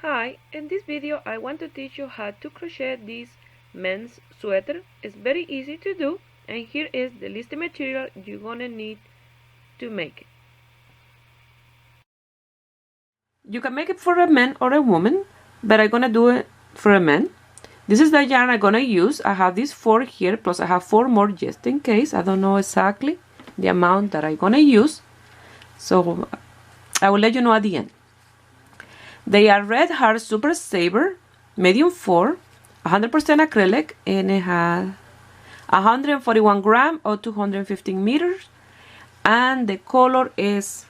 Hi, in this video I want to teach you how to crochet this men's sweater. It's very easy to do, and here is the list of material you're gonna need to make it. You can make it for a man or a woman, but I'm gonna do it for a man. This is the yarn I'm gonna use. I have these 4 here, plus I have 4 more just in case. I don't know exactly the amount that I'm gonna use, so I will let you know at the end. They are Red Heart Super Saver, medium 4, 100% acrylic, and it has 141 grams or 215 meters, and the color is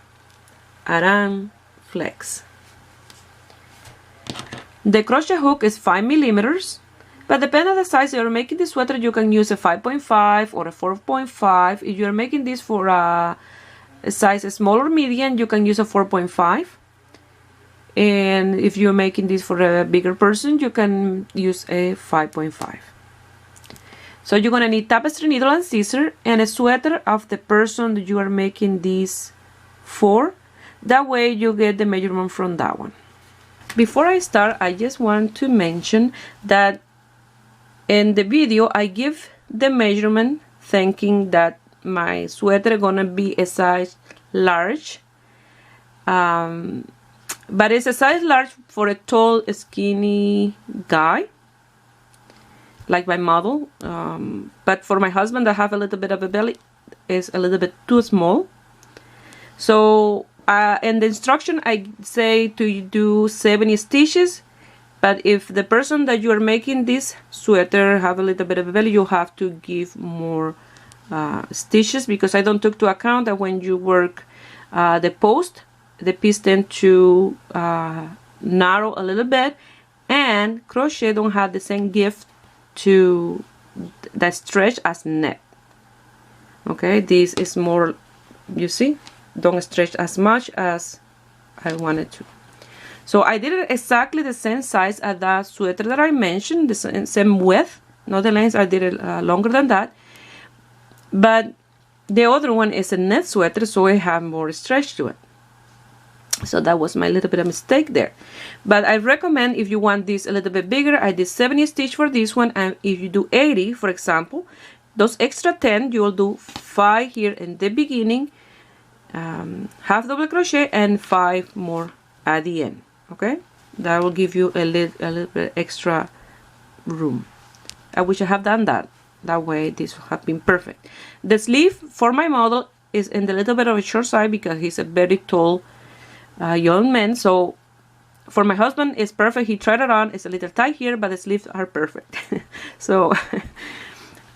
Aran Flex. The crochet hook is 5 millimeters, but depending on the size you're making this sweater, you can use a 5.5 or a 4.5. If you're making this for a size small or medium, you can use a 4.5. And if you're making this for a bigger person, you can use a 5.5. So you're gonna need tapestry needle and scissors and a sweater of the person that you are making this for. That way you get the measurement from that one. Before I start, I just want to mention that in the video I give the measurement thinking that my sweater gonna be a size large. But it's a size large for a tall, skinny guy, like my model. But for my husband, I have a little bit of a belly, is a little bit too small. So in the instruction, I say to do 70 stitches. But if the person that you are making this sweater have a little bit of a belly, you have to give more stitches, because I don't take to account that when you work the post, the piece tend to narrow a little bit, and crochet don't have the same gift to the stretch as net. Okay, this is more, you see, don't stretch as much as I wanted to. So I did it exactly the same size as that sweater that I mentioned, the same width, not the length. I did it longer than that, but the other one is a net sweater, so I have more stretch to it. So that was my little bit of mistake there. But I recommend, if you want this a little bit bigger, I did 70 stitch for this one, and if you do 80, for example, those extra 10, you will do 5 here in the beginning, half double crochet, and 5 more at the end. Okay, that will give you a little bit extra room. I wish I have done that. That way this would have been perfect. The sleeve for my model is in the little bit of a short side because he's a very tall young man. So for my husband it's perfect. He tried it on. It's a little tight here, but the sleeves are perfect. So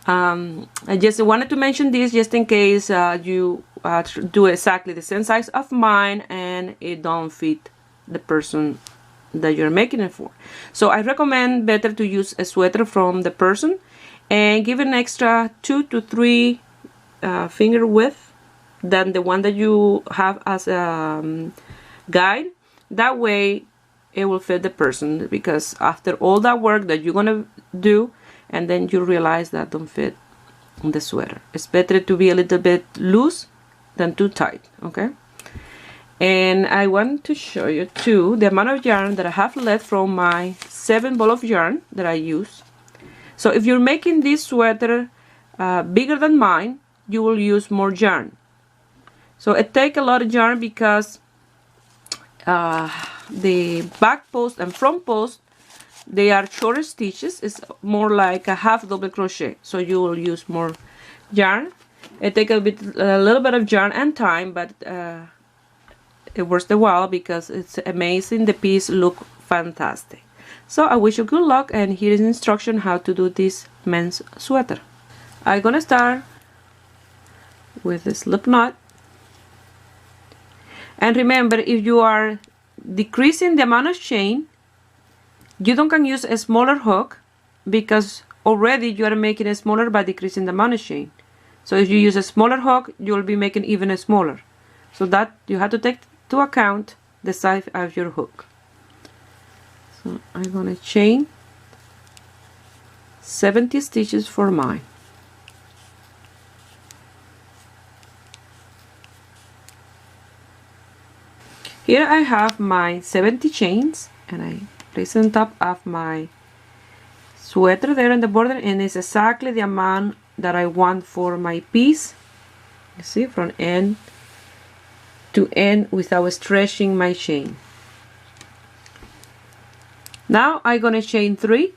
I just wanted to mention this just in case you do exactly the same size of mine and it don't fit the person that you're making it for. So I recommend better to use a sweater from the person and give an extra 2 to 3 finger width than the one that you have as a guide. That way it will fit the person, because after all that work that you're gonna do and then you realize that don't fit the sweater, it's better to be a little bit loose than too tight. Okay, and I want to show you too the amount of yarn that I have left from my 7 ball of yarn that I use. So if you're making this sweater bigger than mine, you will use more yarn. So it takes a lot of yarn because the back post and front post, they are shorter stitches. It's more like a half double crochet, so you will use more yarn. It takes a little bit of yarn and time, but it worth the while because it's amazing. The piece look fantastic. So I wish you good luck, and here is instruction how to do this men's sweater. I'm gonna start with the slip knot. And remember, if you are decreasing the amount of chain, you don't can use a smaller hook, because already you are making it smaller by decreasing the amount of chain. So if you use a smaller hook, you will be making even smaller. So that you have to take to account the size of your hook. So I'm gonna chain 70 stitches for mine. Here I have my 70 chains, and I place it on top of my sweater there in the border, and it's exactly the amount that I want for my piece. You see, from end to end without stretching my chain. Now I'm gonna chain 3,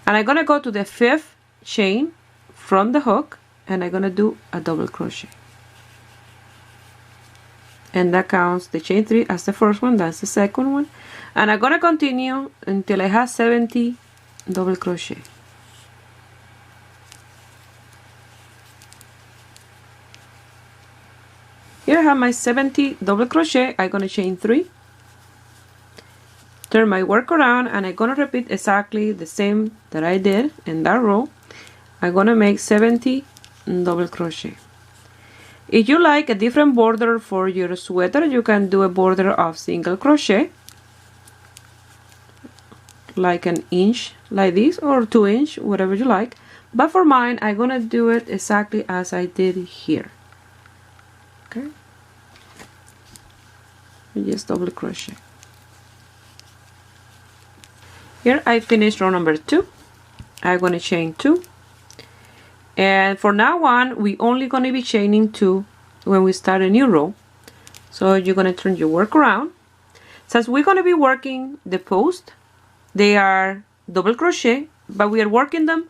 and I'm gonna go to the 5th chain from the hook, and I'm gonna do a double crochet, and that counts the chain 3 as the first one, that's the second one, and I'm gonna continue until I have 70 double crochet. Here I have my 70 double crochet. I'm gonna chain 3, turn my work around, and I'm gonna repeat exactly the same that I did in that row. I'm gonna make 70 double crochet. If you like a different border for your sweater, you can do a border of single crochet, like an inch like this, or 2 inch, whatever you like. But for mine, I'm gonna do it exactly as I did here. Okay, just double crochet. Here I finished row number 2. I'm gonna chain 2, and for now on we only gonna be chaining 2 when we start a new row. So you're gonna turn your work around. Since we're gonna be working the post, they are double crochet, but we are working them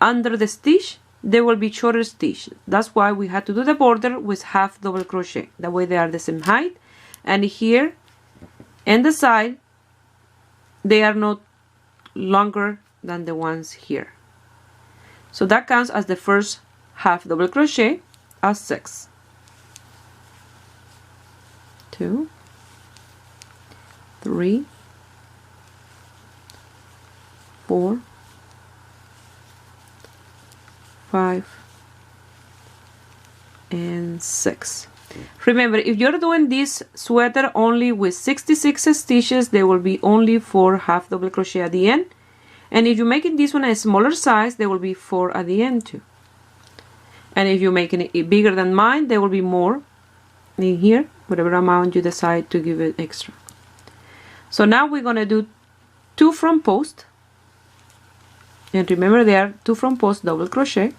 under the stitch. They will be shorter stitch. That's why we had to do the border with half double crochet. That way they are the same height, and here and the side they are not longer than the ones here. So that counts as the first half double crochet as 6. 2, 3, 4, 5, and 6. Remember, if you're doing this sweater only with 66 stitches, there will be only 4 half double crochet at the end. And if you're making this one a smaller size, there will be 4 at the end too. And if you're making it bigger than mine, there will be more in here, whatever amount you decide to give it extra. So now we're gonna do 2 front post, and remember there are 2 front post double crochet.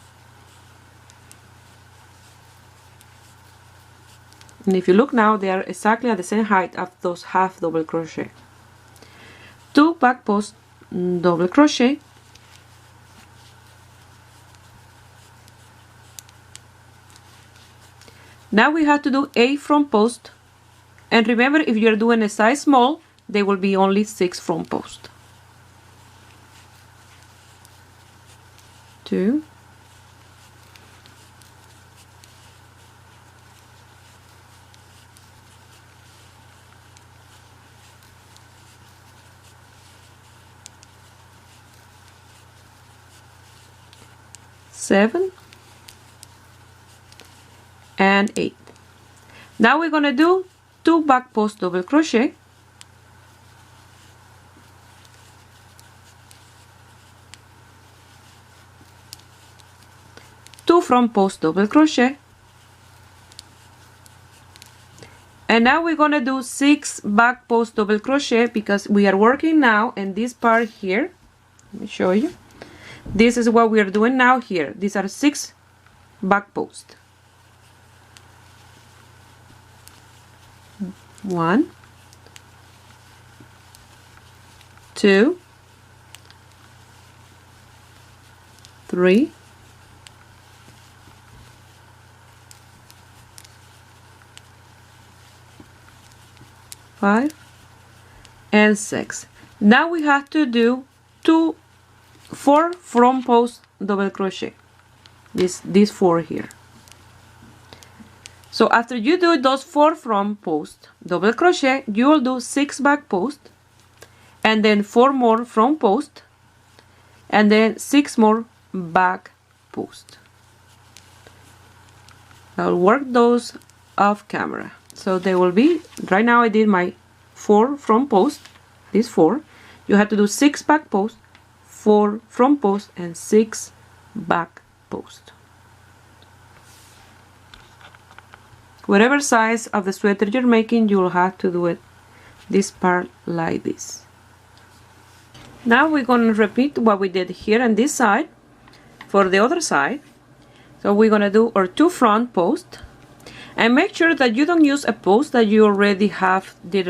And if you look now, they are exactly at the same height of those half double crochet. 2 back post double crochet, now we have to do 8 front post, and remember, if you're doing a size small, there will be only 6 front post. 2, 7, and 8. Now we're gonna do 2 back post double crochet, two front post double crochet, and now we're gonna do 6 back post double crochet, because we are working now in this part here. Let me show you. This is what we are doing now here. These are 6 back posts. 1, 2, 3, 5, and 6. Now we have to do 4 front post double crochet. These 4 here. So after you do those 4 front post double crochet, you will do 6 back post, and then 4 more front post, and then 6 more back post. I'll work those off camera. So they will be, right now I did my 4 front post, these 4. You have to do 6 back post, 4 front post, and 6 back post. Whatever size of the sweater you're making, you'll have to do it this part like this. Now we're going to repeat what we did here on this side for the other side. So we're going to do our 2 front posts, and make sure that you don't use a post that you already have did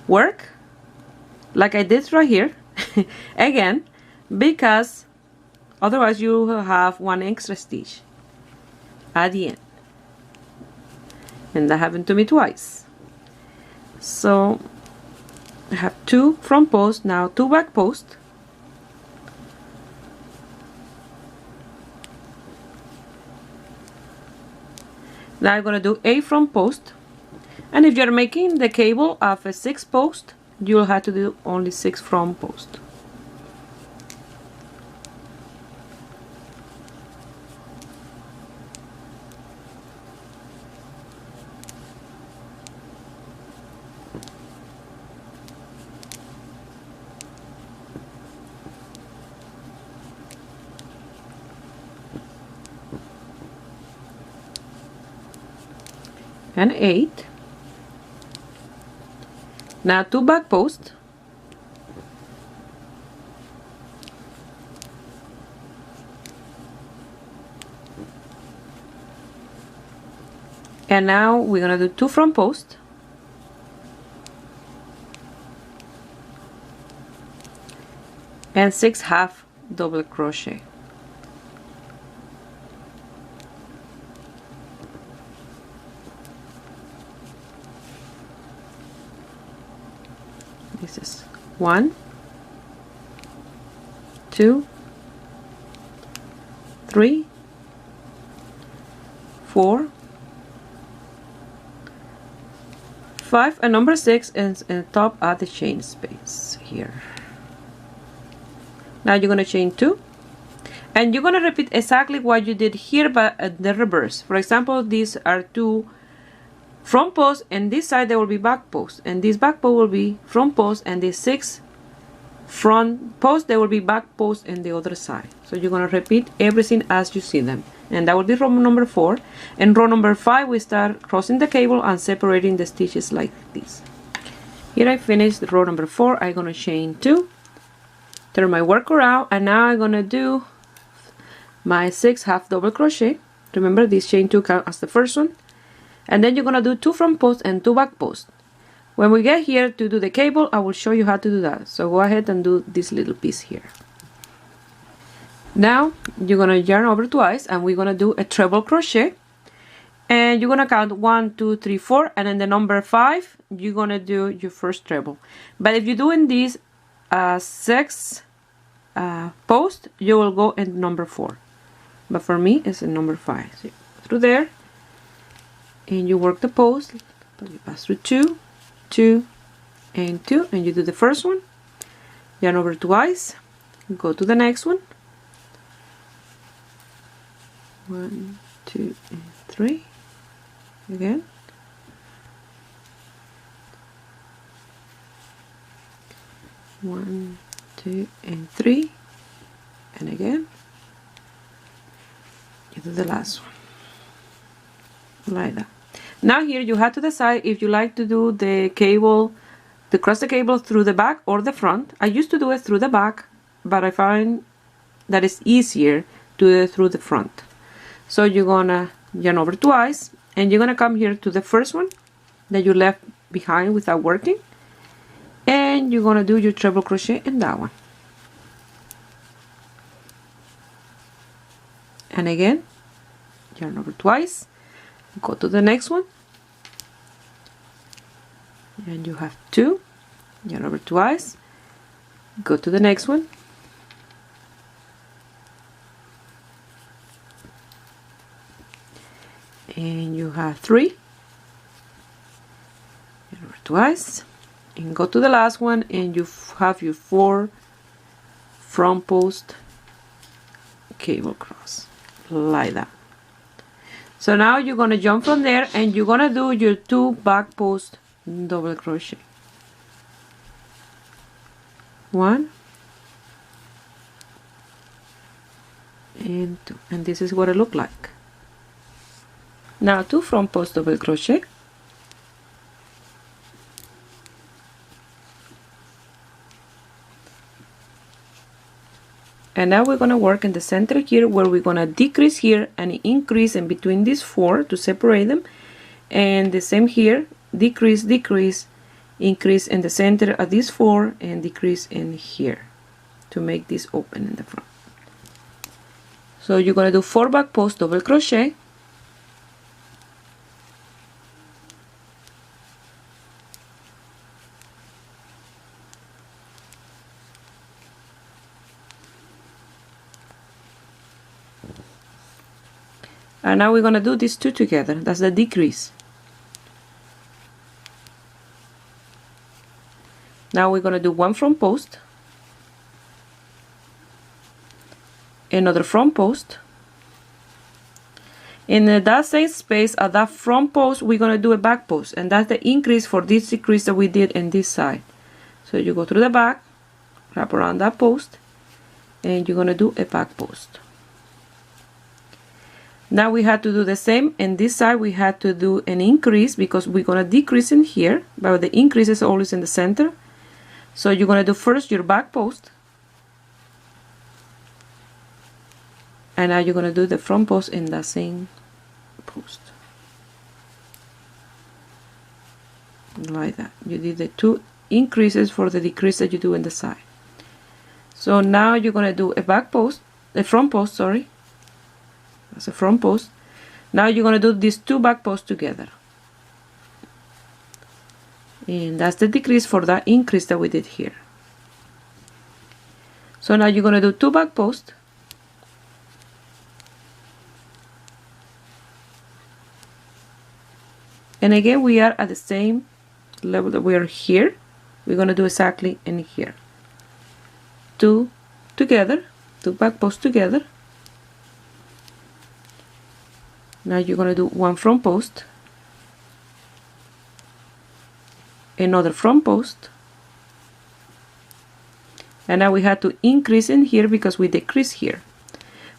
work like I did right here again, because otherwise you will have 1 extra stitch at the end, and that happened to me twice. So I have 2 front posts, now 2 back posts. Now I'm going to do a front post, and if you're making the cable of a 6 post, you'll have to do only 6 front posts. And 8. Now 2 back posts, and now we're gonna do 2 front posts, and 6 half double crochet. This is 1, 2, 3, 4, 5, and number 6 is in top at the chain space here. Now you're going to chain 2, and you're going to repeat exactly what you did here, but the reverse. For example, these are 2 front posts, and this side there will be back posts, and this back post will be front post, and this 6 front posts there will be back posts in the other side. So you're going to repeat everything as you see them, and that will be row number 4. And row number 5 we start crossing the cable and separating the stitches like this. Here I finished row number 4. I'm going to chain 2, turn my work around, and now I'm going to do my 6 half double crochet. Remember, this chain 2 count as the first one. And then you're going to do 2 front posts and 2 back posts. When we get here to do the cable, I will show you how to do that. So go ahead and do this little piece here. Now you're going to yarn over twice, and we're going to do a treble crochet. And you're going to count 1, 2, 3, 4, and then the number 5, you're going to do your first treble. But if you're doing these 6 posts, you will go in number 4. But for me, it's in number 5. So through there, and you work the post, but you pass through 2, 2, and 2, and you do the first one, yarn over twice, go to the next one, 1, 2, and 3, again, 1, 2, and 3, and again, you do the last one, like that. Now here you have to decide if you like to do the cable, to cross the cable through the back or the front. I used to do it through the back, but I find that it's easier to do it through the front. So you're gonna yarn over twice, and you're gonna come here to the first one that you left behind without working, and you're gonna do your treble crochet in that one. And again, yarn over twice, go to the next one, and you have 2, yarn over twice, go to the next one, and you have 3, yarn over twice, and go to the last one, and you have your 4 front post cable cross, like that. So now you're going to jump from there, and you're going to do your 2 back post double crochet. 1 and 2, and this is what it looked like. Now 2 front post double crochet, and now we're going to work in the center here, where we're going to decrease here and increase in between these 4 to separate them, and the same here, decrease, decrease, increase in the center of these 4 and decrease in here to make this open in the front. So you're going to do 4 back post double crochet, and now we're going to do these 2 together. That's the decrease. Now we're going to do 1 front post, another front post. In that same space of that front post, we're going to do a back post, and that's the increase for this decrease that we did in this side. So you go through the back, wrap around that post, and you're going to do a back post. Now we had to do the same in this side. We had to do an increase because we're going to decrease in here, but the increase is always in the center. So you're going to do first your back post, and now you're going to do the front post in that same post, like that. You did the 2 increases for the decrease that you do in the side. So now you're going to do a back post, a front post, sorry. That's a front post. Now you're going to do these 2 back posts together, and that's the decrease for that increase that we did here. So now you're going to do 2 back posts, and again we are at the same level that we are here. We're going to do exactly in here, 2 together, 2 back posts together. Now you're going to do 1 front post, another front post, and now we had to increase in here because we decreased here.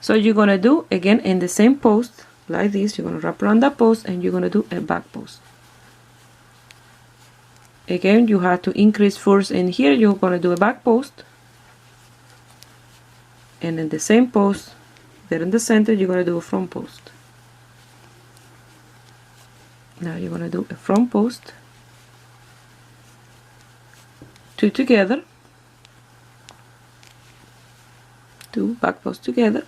So you're going to do again in the same post like this. You're going to wrap around that post and you're going to do a back post. Again, you have to increase first in here. You're going to do a back post, and in the same post there in the center you're going to do a front post. Now you're going to do a front post, 2 together, 2 back posts together,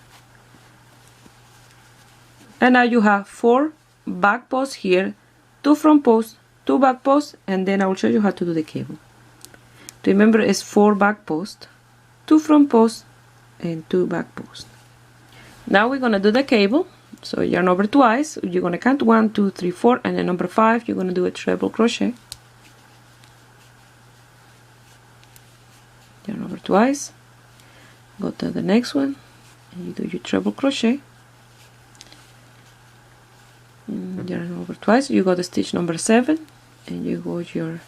and now you have 4 back posts here, 2 front posts, 2 back posts, and then I will show you how to do the cable. Remember, it's 4 back posts, 2 front posts, and 2 back posts. Now we're going to do the cable. So yarn over twice, you're going to count 1, 2, 3, 4, and then number 5 you're going to do a treble crochet. Yarn over twice, go to the next one, and you do your treble crochet. And yarn over twice, you go to stitch number 7, and you go your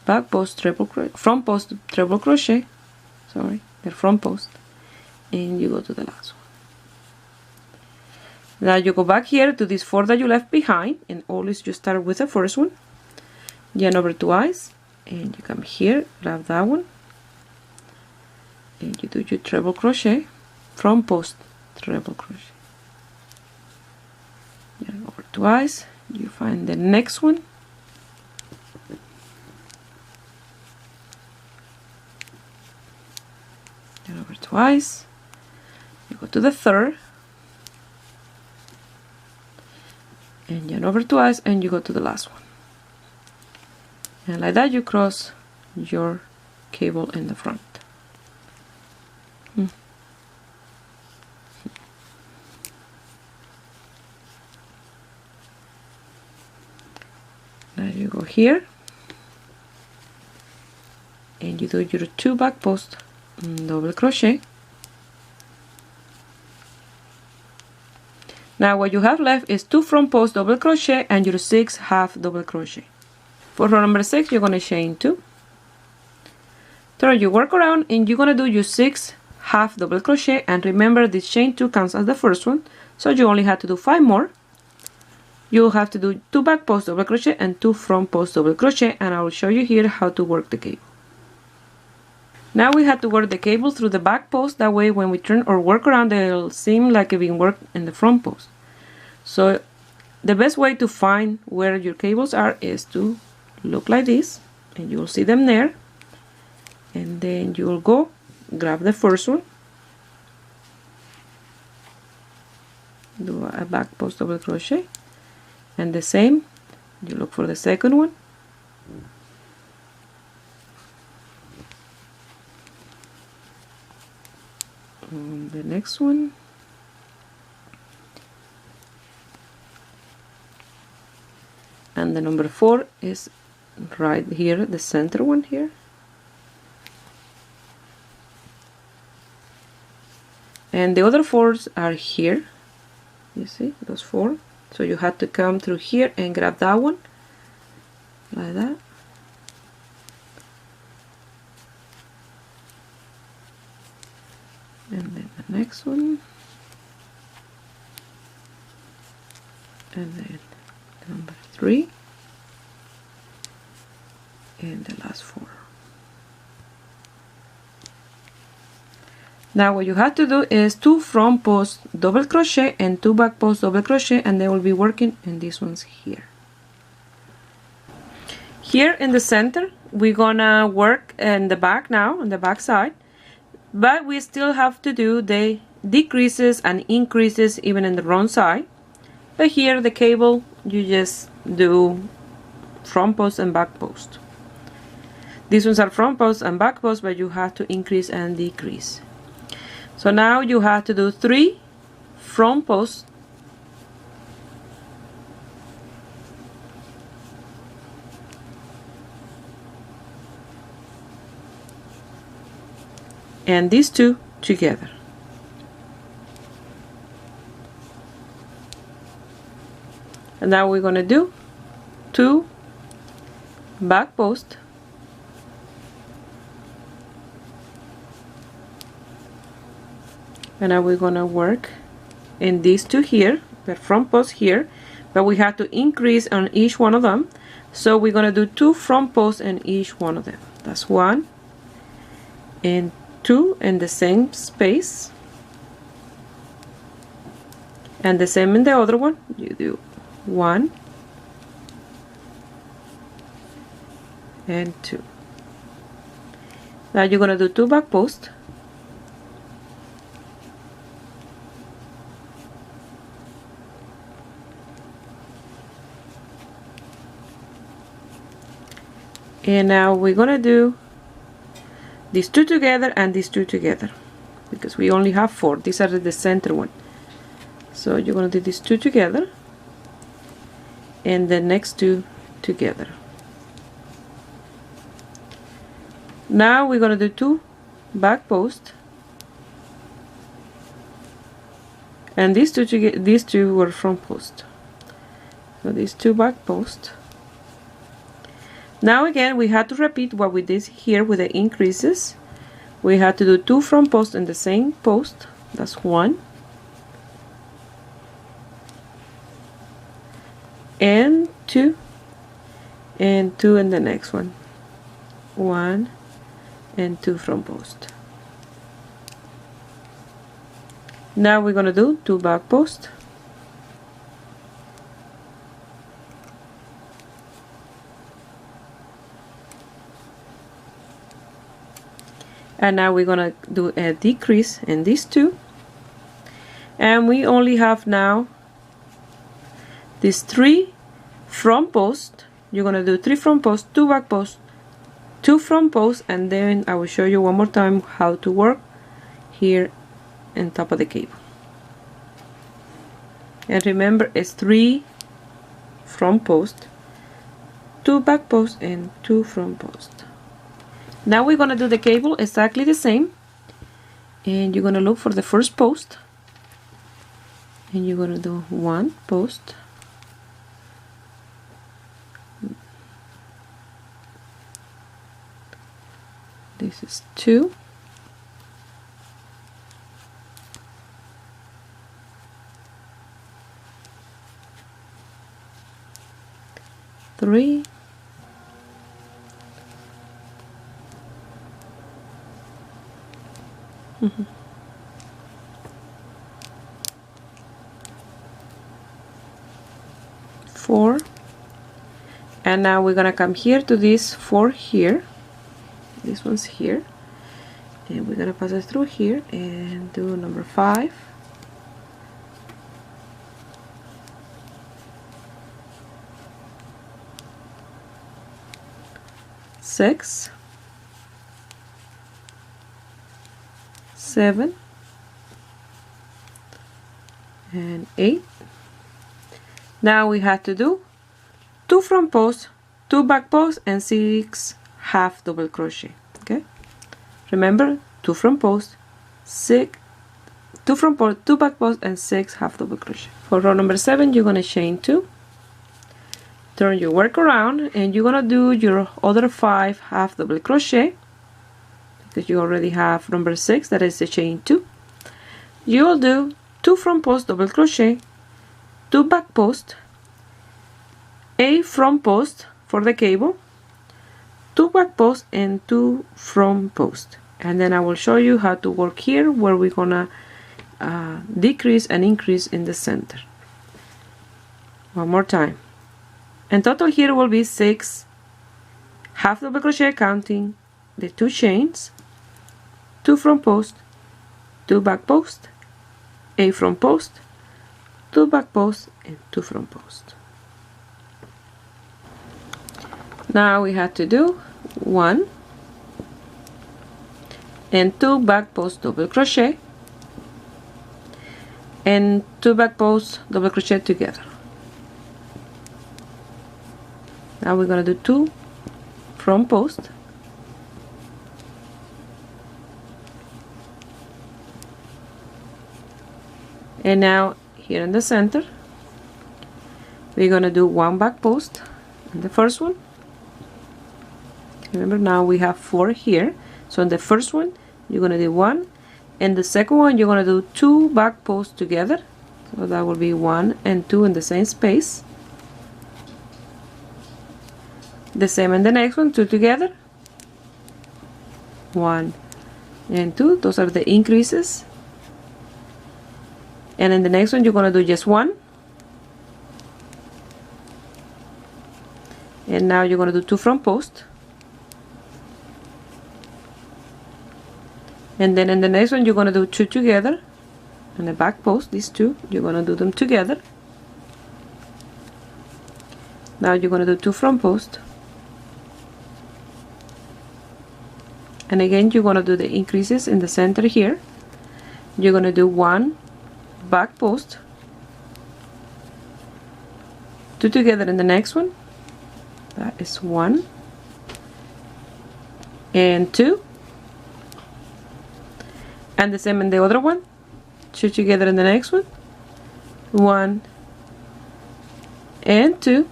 back post treble front post treble crochet, sorry, the front post, and you go to the last one. Now you go back here to these 4 that you left behind, and always you start with the first one, yarn over twice, and you come here, grab that one, and you do your treble crochet, front post treble crochet, yarn over twice, you find the next one, yarn over twice, you go to the 3rd, and yarn over twice, and you go to the last one, and like that you cross your cable in the front. Now you go here and you do your 2 back posts double crochet. Now what you have left is 2 front post double crochet and your 6 half double crochet. For row number 6 you're going to chain 2, turn your work around, and you're going to do your 6 half double crochet, and remember this chain 2 counts as the first one, so you only have to do 5 more. you'll have to do 2 back post double crochet and 2 front post double crochet, and I will show you here how to work the cable. Now we have to work the cable through the back post, that way when we turn or work around it'll seem like it's being worked in the front post. So the best way to find where your cables are is to look like this, and you'll see them there, and then you'll go grab the first one, do a back post double crochet, and the same, you look for the second one, and the next one, and the number 4 is right here, the center one here, and the other 4s are here. You see those 4, so you have to come through here and grab that one like that, and then the next one, and then number 3, and the last 4. Now what you have to do is 2 front post double crochet and 2 back post double crochet, and they will be working in these ones here. Here in the center we're gonna work in the back now, on the back side, but we still have to do the decreases and increases even in the wrong side. But here the cable, you just do front post and back post. These ones are front post and back post, but you have to increase and decrease. So now you have to do 3 front posts and these 2 together. And now we're going to do 2 back posts and now we're gonna work in these 2 here, the front post here, but we have to increase on each one of them, so we're gonna do 2 front posts in each one of them. That's 1 and 2 in the same space, and the same in the other one. You do 1 and 2. Now you're gonna do 2 back posts and now we're gonna do these 2 together and these 2 together, because we only have 4. These are the center one. So you're gonna do these 2 together and the next 2 together. Now we're gonna do 2 back posts, and these 2 were front post. So these 2 back posts. Now again we had to repeat what we did here with the increases. We had to do 2 front posts in the same post. That's 1 and 2 and 2 in the next one. 1 and 2 front posts. Now we're gonna do 2 back posts. And now we're gonna do a decrease in these 2, and we only have now these 3 front posts. You're gonna do 3 front posts, 2 back posts, 2 front posts, and then I will show you one more time how to work here on top of the cable. And remember, it's 3 front posts, 2 back posts, and 2 front posts. Now we're gonna do the cable exactly the same, and you're gonna look for the first post, and you're gonna do 1 post, this is 2, 3, 4, and now we're gonna come here to this 4 here, this one's here, and we're gonna pass it through here and do number 5, 6, 7, and 8. Now we have to do 2 front posts, 2 back posts, and 6 half double crochet. Okay, remember, 2 front posts, 2 front posts, 2 back posts, and 6 half double crochet. For row number 7, you're gonna chain 2, turn your work around, and you're gonna do your other 5 half double crochet because you already have number 6, that is the chain 2. You will do 2 front post double crochet, 2 back post, a front post for the cable, 2 back post, and 2 front post. And then I will show you how to work here where we're gonna decrease and increase in the center. One more time. In total here will be 6 half double crochet, counting the 2 chains, 2 front post, 2 back post, a front post, 2 back post, and 2 front post. Now we have to do 1 and 2 back post double crochet and 2 back post double crochet together. Now we're gonna do 2 front post, and now here in the center we're gonna do 1 back post in the first one. Remember, now we have 4 here, so in the first one you're gonna do 1, and the second one you're gonna do 2 back posts together, so that will be 1 and 2 in the same space. The same in the next one, 2 together, 1 and 2, those are the increases. And in the next one you're gonna do just 1, and now you're gonna do 2 front posts, and then in the next one you're gonna do 2 together, and the back post, these 2, you're gonna do them together. Now you're gonna do 2 front posts, and again you're gonna do the increases in the center here. You're gonna do 1 back post, 2 together in the next one, that is 1 and 2, and the same in the other one, 2 together in the next one, 1 and 2,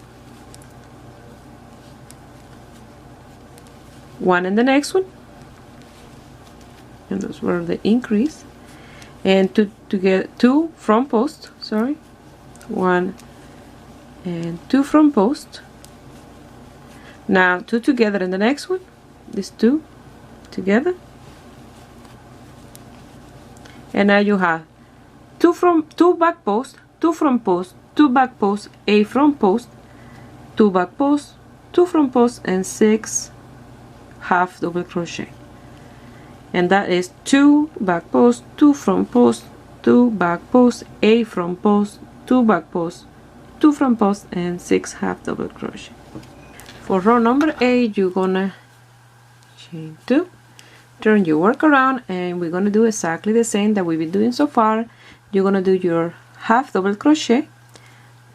1 in the next one, and those were the increase, and 2 together, 2 front post, sorry, 1 and 2 front post. Now 2 together in the next one, these 2 together, and now you have 2 back post, 2 front post, 2 back post, a front post, 2 back post, 2 front post, and 6 half double crochet. And that is 2 back post, 2 front post, 2 back post, a front post, 2 back post, 2 front post, and 6 half double crochet. For row number 8 you're gonna chain 2, turn your work around, and we're gonna do exactly the same that we've been doing so far. You're gonna do your half double crochet,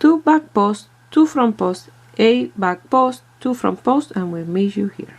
2 back post, 2 front post, a back post, 2 front post, and we'll meet you here.